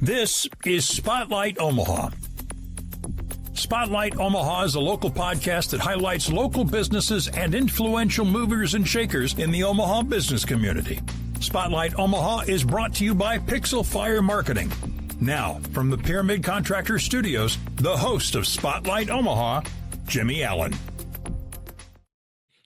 This is Spotlight Omaha. Spotlight Omaha is a local podcast that highlights local businesses and influential movers and shakers in the Omaha business community. Spotlight Omaha is brought to you by Pixel Fire Marketing. Now, from the Pyramid Contractor Studios, the host of Spotlight Omaha, Jimmy Allen.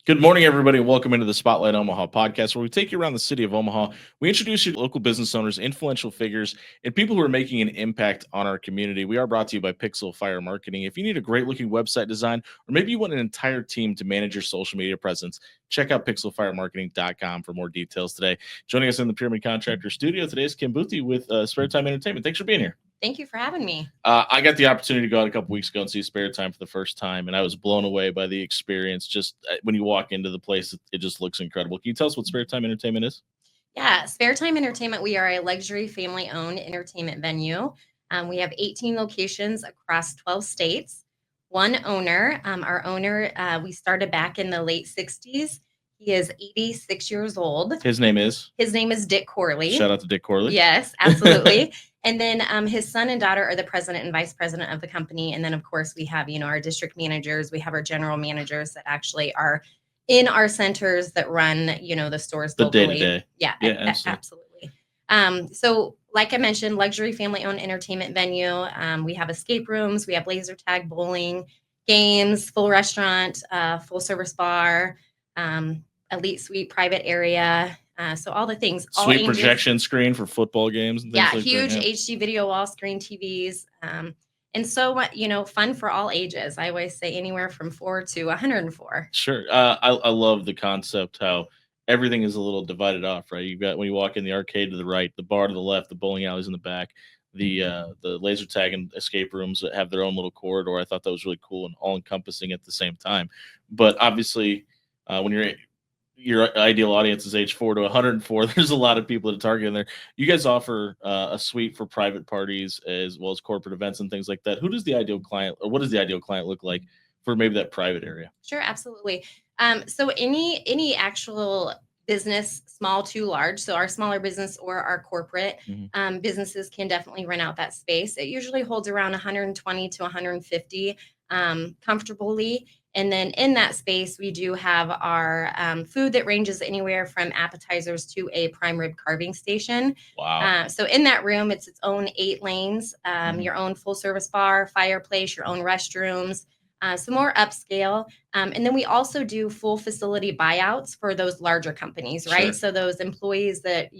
Good morning, everybody, and welcome into the Spotlight Omaha podcast, where we take you around the city of Omaha. We introduce you to local business owners, influential figures, and people who are making an impact on our community. We are brought to you by Pixel Fire Marketing. If you need a great-looking website design, or maybe you want an entire team to manage your social media presence, check out pixelfiremarketing.com for more details today. Joining us in the Pyramid Contractor Studio today is Kim Buthe with Spare Time Entertainment. Thanks for being here. Thank you for having me. I got the opportunity to go out a couple weeks ago and see Spare Time for the first time, and I was blown away by the experience. Just when you walk into the place, it just looks incredible. Can you tell us what Spare Time Entertainment is? Yeah, Spare Time Entertainment, we are a luxury family-owned entertainment venue. We have 18 locations across 12 states. One owner, our owner, we started back in the late 60s. He is 86 years old. His name is? His name is Dick Corley. Shout out to Dick Corley. Yes, absolutely. And then his son and daughter are the president and vice president of the company. And then, of course, we have, our district managers. We have our general managers that actually are in our centers that run, the stores the locally. Day-to-day. Yeah, absolutely. So like I mentioned, luxury family-owned entertainment venue. We have escape rooms. We have laser tag, bowling, games, full restaurant, full service bar, elite suite, private area. So all the things. Sweet all projection screen for football games. And things like huge that, HD video wall screen TVs. And so, fun for all ages. I always say anywhere from 4 to 104. Sure. I love the concept how everything is a little divided off, right? You've got, when you walk in, the arcade to the right, the bar to the left, the bowling alleys in the back, the laser tag and escape rooms that have their own little corridor. I thought that was really cool and all encompassing at the same time. But obviously, when your ideal audience is age 4 to 104. There's a lot of people to target in there. You guys offer a suite for private parties as well as corporate events and things like that. Who does the ideal client, or what does the ideal client look like for maybe that private area? Sure, absolutely. So any actual business, small to large, so our smaller business or our corporate businesses can definitely rent out that space. It usually holds around 120 to 150 comfortably. And then in that space, we do have our food that ranges anywhere from appetizers to a prime rib carving station. Wow. So in that room, it's its own 8 lanes, your own full service bar, fireplace, your own restrooms, some more upscale. And then we also do full facility buyouts for those larger companies, right? Sure. So those employees that,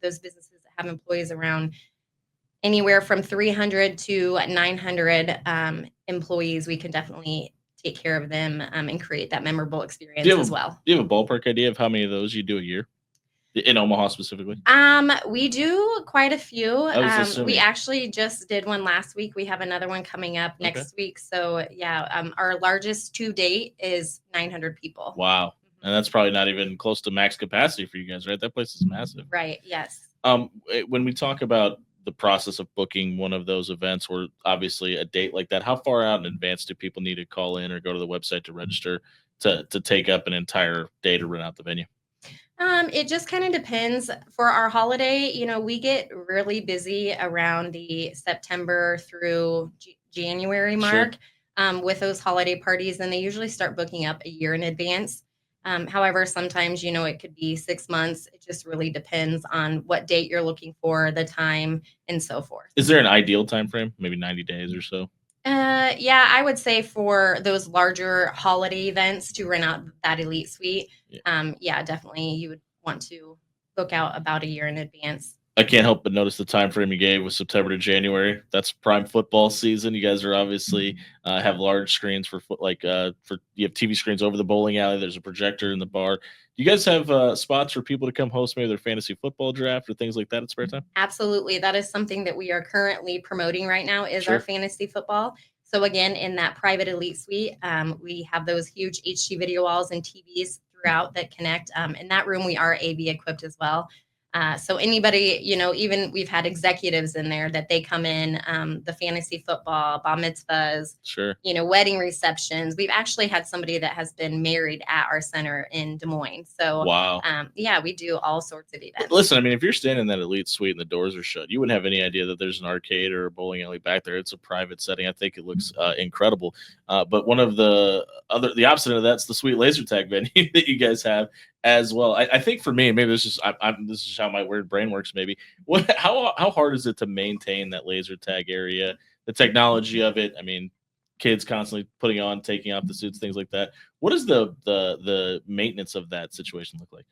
those businesses that have employees around anywhere from 300 to 900 employees, we can definitely take care of them and create that memorable experience as well. Do you have a ballpark idea of how many of those you do a year in Omaha specifically? We do quite a few. We actually just did one last week. We have another one coming up next week. So yeah, our largest to date is 900 people. Wow. And that's probably not even close to max capacity for you guys, right? That place is massive. Right. Yes. When we talk about the process of booking one of those events, or obviously a date like that, how far out in advance do people need to call in or go to the website to register to take up an entire day to rent out the venue? It just kind of depends. For our holiday, we get really busy around the September through January mark with those holiday parties, and they usually start booking up a year in advance. However, sometimes, it could be 6 months. It just really depends on what date you're looking for, the time, and so forth. Is there an ideal time frame? Maybe 90 days or so? Yeah, I would say for those larger holiday events to rent out that elite suite, definitely you would want to book out about a year in advance. I can't help but notice the time frame you gave was September to January. That's prime football season. You guys are obviously have large screens you have TV screens over the bowling alley. There's a projector in the bar. Do you guys have spots for people to come host maybe their fantasy football draft or things like that at Spare Time? Absolutely. That is something that we are currently promoting right now is our fantasy football. So again, in that private elite suite, we have those huge HD video walls and TVs throughout that connect. In that room, we are AV equipped as well. So anybody, even we've had executives in there that they come in, the fantasy football, bar mitzvahs, Sure. wedding receptions. We've actually had somebody that has been married at our center in Des Moines. So, Wow. yeah, we do all sorts of events. Listen, I mean, if you're standing in that elite suite and the doors are shut, you wouldn't have any idea that there's an arcade or a bowling alley back there. It's a private setting. I think it looks incredible. But one of the opposite of that's the sweet laser tag venue that you guys have as well. I think for me, maybe this is this is how my weird brain works. Maybe how hard is it to maintain that laser tag area, the technology of it? I mean, kids constantly putting on, taking off the suits, things like that. What does the maintenance of that situation look like?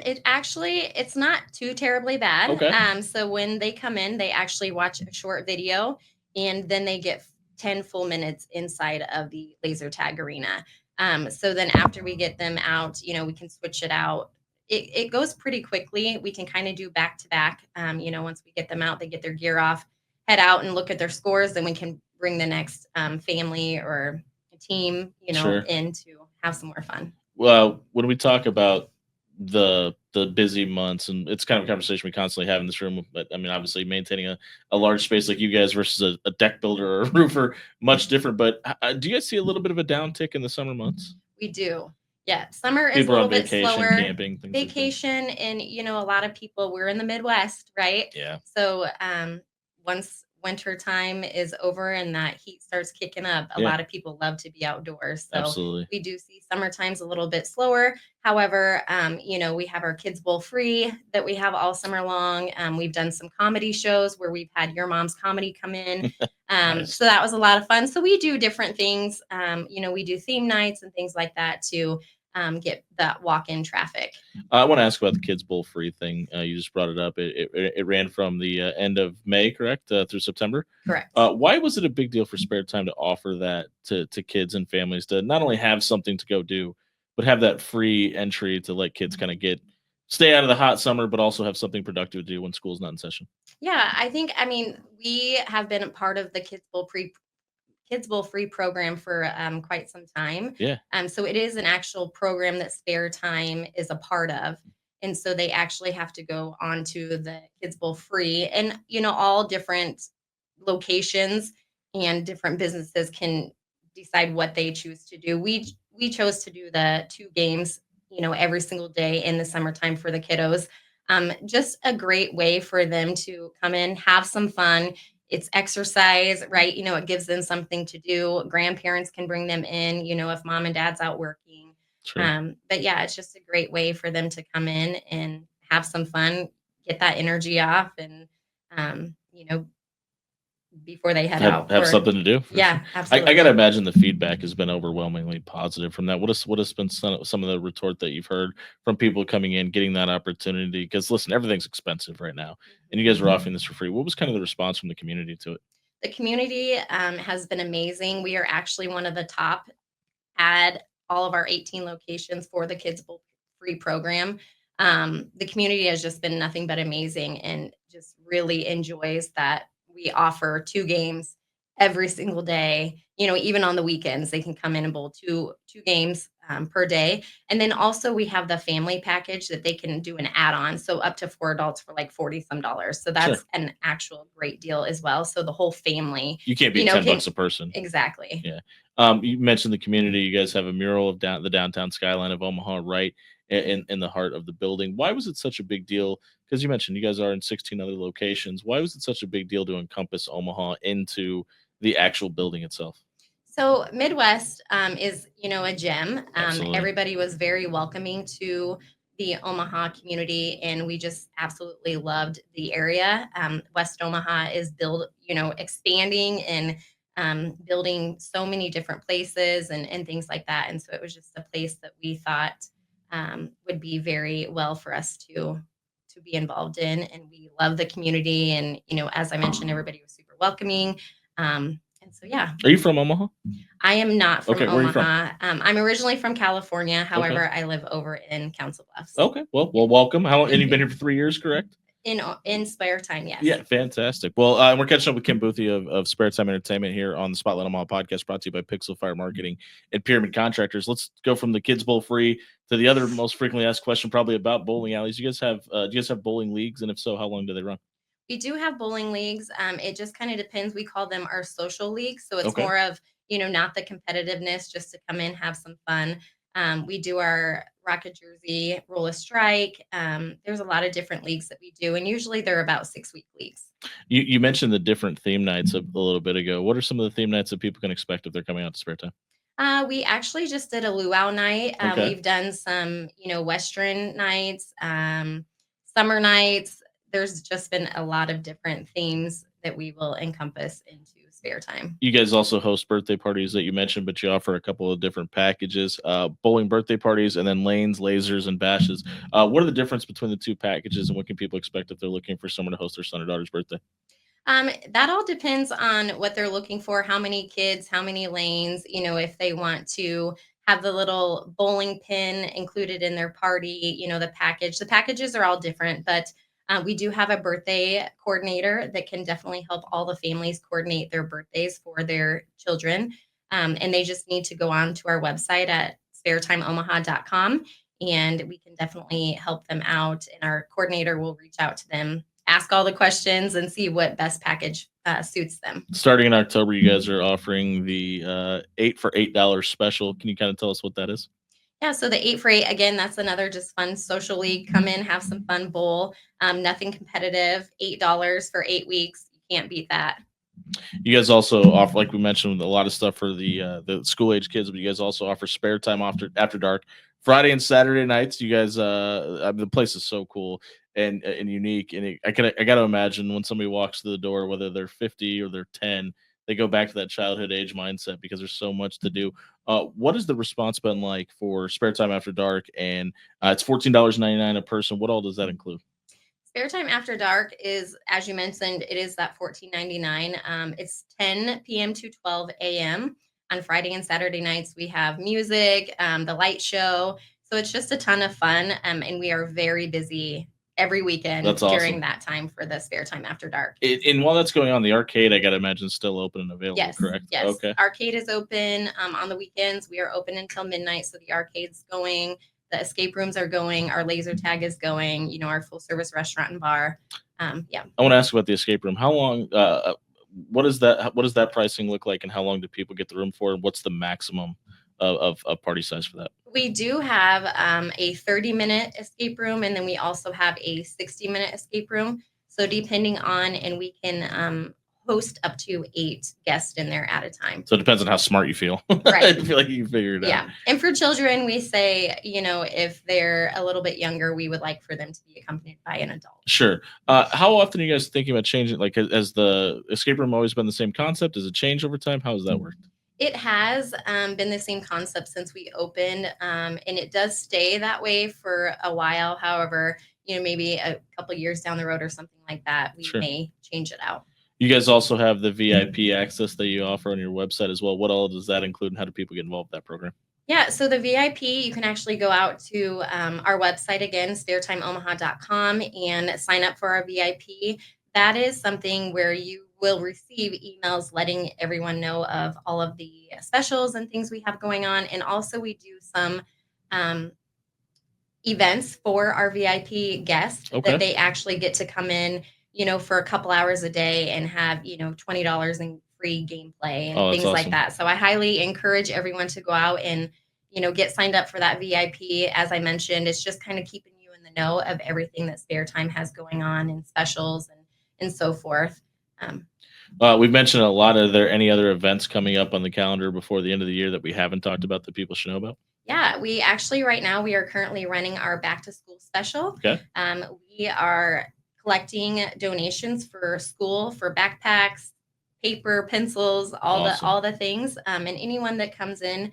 It's not too terribly bad. Okay. So when they come in, they actually watch a short video and then they get 10 full minutes inside of the laser tag arena. So then after we get them out, we can switch it out. It goes pretty quickly. We can kind of do back to back. Once we get them out, they get their gear off, head out and look at their scores. Then we can bring the next family or team, Sure. in to have some more fun. Well, when we talk about the busy months, and it's kind of a conversation we constantly have in this room, but I mean, obviously maintaining a large space like you guys versus a deck builder or a roofer, much different. But do you guys see a little bit of a downtick in the summer months? We do. Yeah. Summer is a People are little on bit vacation, slower. camping, things like that. Vacation and a lot of people, we're in the Midwest, right? Yeah. So once winter time is over and that heat starts kicking up, a Yeah. lot of people love to be outdoors. So Absolutely. we do see summer times a little bit slower. However, we have our Kids Bowl free that we have all summer long. We've done some comedy shows where we've had Your Mom's Comedy come in. Nice. So that was a lot of fun. So we do different things. We do theme nights and things like that to get that walk-in traffic. I want to ask about the Kids Bowl free thing. You just brought it up. It ran from the end of May, correct, through September. Correct. Why was it a big deal for Spare Time to offer that to kids and families to not only have something to go do, but have that free entry to let kids kind of stay out of the hot summer, but also have something productive to do when school's not in session? Yeah, we have been a part of the Kids Bowl free program for quite some time. Yeah. So it is an actual program that Spare Time is a part of. And so they actually have to go onto the Kids Bowl free, and all different locations and different businesses can decide what they choose to do. We chose to do the 2 games, every single day in the summertime for the kiddos. Just a great way for them to come in, have some fun. It's exercise, right? It gives them something to do. Grandparents can bring them in, if mom and dad's out working. Sure. But yeah, it's just a great way for them to come in and have some fun, get that energy off, and before they head out. Have something to do. Yeah, Sure. absolutely. I gotta imagine the feedback has been overwhelmingly positive from that. What has been some of the retort that you've heard from people coming in, getting that opportunity? Because listen, everything's expensive right now, and you guys are offering this for free. What was kind of the response from the community to it? The community has been amazing. We are actually one of the top at all of our 18 locations for the Kids Bowl free program. The community has just been nothing but amazing and just really enjoys that we offer 2 games every single day. Even on the weekends, they can come in and bowl two games per day. And then also we have the family package that they can do an add-on. So up to 4 adults for like 40 some dollars. So that's Sure. an actual great deal as well. So the whole family. You can't beat $10 a person. Exactly. Yeah. You mentioned the community. You guys have a mural of the downtown skyline of Omaha, right in the heart of the building. Why was it such a big deal? Because you mentioned you guys are in 16 other locations. Why was it such a big deal to encompass Omaha into the actual building itself? So Midwest is, a gem. Absolutely. Everybody was very welcoming to the Omaha community, and we just absolutely loved the area. West Omaha is expanding and building so many different places and things like that. And so it was just a place that we thought would be very well for us to be involved in. And we love the community, and as I mentioned, everybody was super welcoming. And so, yeah. Are you from Omaha? I am not from Okay, where are you from? Omaha. I'm originally from California. However, I live over in Council Bluffs. Okay. Well, welcome. And you've been here for 3 years, correct? In spare time, yes. Yeah, fantastic. Well, we're catching up with Kim Buthe of Spare Time Entertainment here on the Spotlight Omaha podcast, brought to you by Pixel Fire Marketing and Pyramid Contractors. Let's go from the Kids Bowl free to the other most frequently asked question, probably about bowling alleys. Do you guys have bowling leagues, and if so, how long do they run? We do have bowling leagues. It just kind of depends. We call them our social leagues. So it's Okay. more of, not the competitiveness, just to come in, have some fun. We do our Rocket Jersey, Roll a Strike. There's a lot of different leagues that we do, and usually they're about 6-week leagues. You mentioned the different theme nights a little bit ago. What are some of the theme nights that people can expect if they're coming out to Spare Time? We actually just did a luau night. Okay. We've done some, Western nights, summer nights. There's just been a lot of different themes that we will encompass into Spare Time. You guys also host birthday parties that you mentioned, but you offer a couple of different packages, bowling birthday parties, and then lanes, lasers, and bashes. What are the difference between the two packages, and what can people expect if they're looking for someone to host their son or daughter's birthday? That all depends on what they're looking for, how many kids, how many lanes, if they want to have the little bowling pin included in their party, the package. The packages are all different, but we do have a birthday coordinator that can definitely help all the families coordinate their birthdays for their children. And they just need to go on to our website at sparetimeomaha.com, and we can definitely help them out. And our coordinator will reach out to them, ask all the questions, and see what best package suits them. Starting in October, you guys are offering the 8 for $8 special. Can you kind of tell us what that is? Yeah, so the 8 for 8, again, that's another just fun social league. Come in, have some fun, bowl. Nothing competitive. $8 for 8 weeks. You can't beat that. You guys also offer, like we mentioned, a lot of stuff for the school age kids, but you guys also offer Spare Time after dark, Friday and Saturday nights. You guys, the place is so cool and unique, and I got to imagine when somebody walks through the door, whether they're 50 or they're 10, they go back to that childhood age mindset because there's so much to do. What has the response been like for Spare Time After Dark? And it's $14.99 a person. What all does that include? Spare Time After Dark is, as you mentioned, it is that $14.99. It's 10 p.m. to 12 a.m. On Friday and Saturday nights. We have music, the light show. So it's just a ton of fun. And we are very busy every weekend. That's awesome. During that time for the Spare Time After Dark. And while that's going on, the arcade, I got to imagine, is still open and available, Yes, correct? yes. Okay. Arcade is open on the weekends. We are open until midnight. So the arcade's going. The escape rooms are going. Our laser tag is going. Our full service restaurant and bar. Yeah. I want to ask about the escape room. How long? What is that? What does that pricing look like, and how long do people get the room for? And what's the maximum of party size for that? We do have a 30-minute escape room, and then we also have a 60-minute escape room. So depending on, and we can host up to 8 guests in there at a time. So it depends on how smart you feel. Right. I feel like you can figure it out. Yeah. And for children, we say, if they're a little bit younger, we would like for them to be accompanied by an adult. Sure. How often are you guys thinking about changing? Like, has the escape room always been the same concept? Does it change over time? How has that worked? It has been the same concept since we opened, and it does stay that way for a while. However, maybe a couple years down the road or something like that, we may change it out. You guys also have the VIP access that you offer on your website as well. What all does that include, and how do people get involved with that program? Yeah, so the VIP, you can actually go out to our website again, sparetimeomaha.com, and sign up for our VIP. That is something where you will receive emails letting everyone know of all of the specials and things we have going on. And also we do some events for our VIP guests that they actually get to come in, for a couple hours a day and have, $20 in free gameplay and things like that. So I highly encourage everyone to go out and, get signed up for that VIP. As I mentioned, it's just kind of keeping you in the know of everything that Spare Time has going on and specials and so forth. We've mentioned a lot. Are there any other events coming up on the calendar before the end of the year that we haven't talked about that people should know about? Yeah, we actually right now we are currently running our back to school special. Okay. We are collecting donations for school for backpacks, paper, pencils, all the things. And anyone that comes in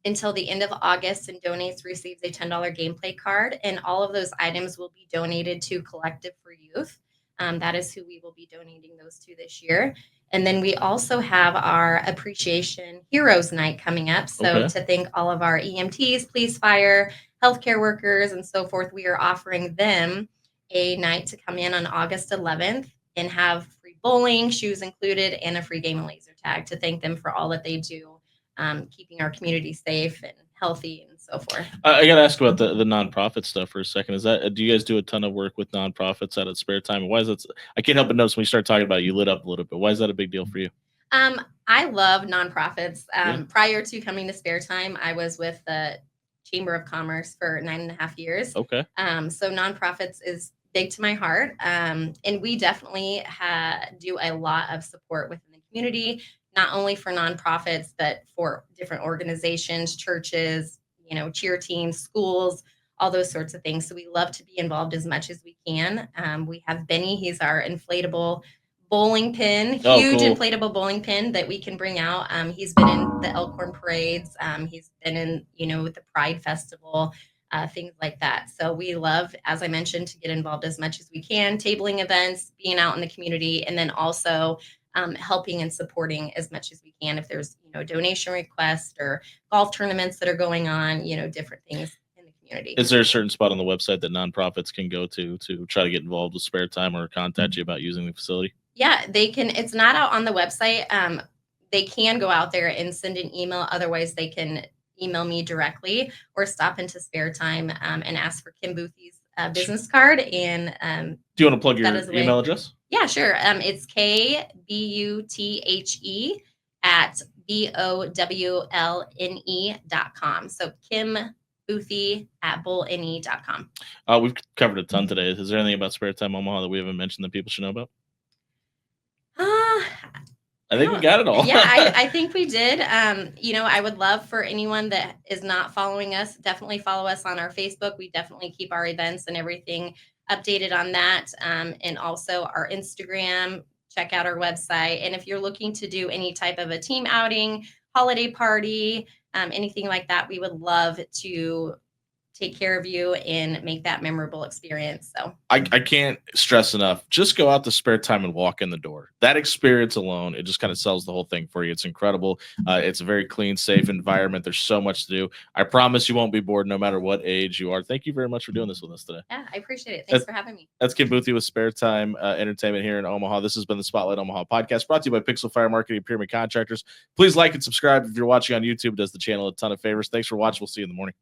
until the end of August and donates receives a $10 gameplay card, and all of those items will be donated to Collective for Youth. That is who we will be donating those to this year. And then we also have our Appreciation Heroes Night coming up. So to thank all of our EMTs, police, fire, healthcare workers, and so forth, we are offering them a night to come in on August 11th and have free bowling, shoes included, and a free game and laser tag to thank them for all that they do, keeping our community safe and healthy and so forth. I got to ask about the nonprofit stuff for a second. Is that, do you guys do a ton of work with nonprofits out at Spare Time? And why is that? I can't help but notice when you start talking about it, you lit up a little bit. Why is that a big deal for you? I love nonprofits. Prior to coming to Spare Time, I was with the Chamber of Commerce for 9.5 years. Okay. So nonprofits is big to my heart. And we definitely do a lot of support within the community, not only for nonprofits, but for different organizations, churches, cheer teams, schools, all those sorts of things. So we love to be involved as much as we can. We have Benny. He's our inflatable bowling pin, huge cool. inflatable bowling pin that we can bring out. He's been in the Elkhorn parades. He's been in, the Pride Festival, things like that. So we love, as I mentioned, to get involved as much as we can, tabling events, being out in the community, and then also helping and supporting as much as we can if there's, donation requests or golf tournaments that are going on, different things in the community. Is there a certain spot on the website that nonprofits can go to try to get involved with Spare Time or contact you about using the facility? Yeah, they can. It's not out on the website. They can go out there and send an email. Otherwise, they can email me directly or stop into Spare Time and ask for Kim Buthe's business card. And do you want to plug your email address? Yeah, sure. It's KBUTHE@BOWLNE.com. So Kim Buthe at bowlne.com. We've covered a ton today. Is there anything about Spare Time Omaha that we haven't mentioned that people should know about? I think we got it all. Yeah, I think we did. I would love for anyone that is not following us, definitely follow us on our Facebook. We definitely keep our events and everything updated on that. And also our Instagram, check out our website. And if you're looking to do any type of a team outing, holiday party, anything like that, we would love to take care of you and make that memorable experience. So I can't stress enough, just go out to Spare Time and walk in the door. That experience alone, it just kind of sells the whole thing for you. It's incredible. It's a very clean, safe environment. There's so much to do. I promise you won't be bored no matter what age you are. Thank you very much for doing this with us today. Yeah, I appreciate it. Thanks for having me. That's Kim Buthe with Spare Time Entertainment here in Omaha. This has been the Spotlight Omaha podcast brought to you by Pixel Fire Marketing and Pyramid Contractors. Please like and subscribe if you're watching on YouTube. It does the channel a ton of favors. Thanks for watching. We'll see you in the morning.